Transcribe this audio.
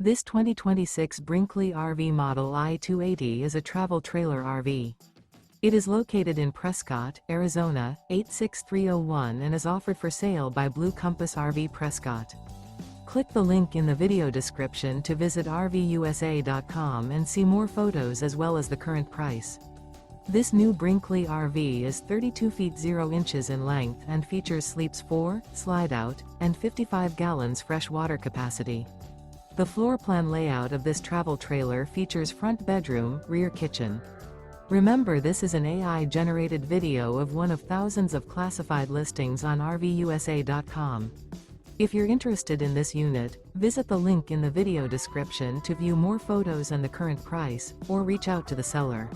This 2026 Brinkley RV Model I 280 is a travel trailer RV. It is located in Prescott, Arizona, 86301 and is offered for sale by Blue Compass RV Prescott. Click the link in the video description to visit RVUSA.com and see more photos as well as the current price. This new Brinkley RV is 32 feet 0 inches in length and features sleeps 4, slide-out, and 55 gallons fresh water capacity. The floor plan layout of this travel trailer features front bedroom, rear kitchen. Remember, this is an AI-generated video of one of thousands of classified listings on RVUSA.com. If you're interested in this unit, visit the link in the video description to view more photos and the current price, or reach out to the seller.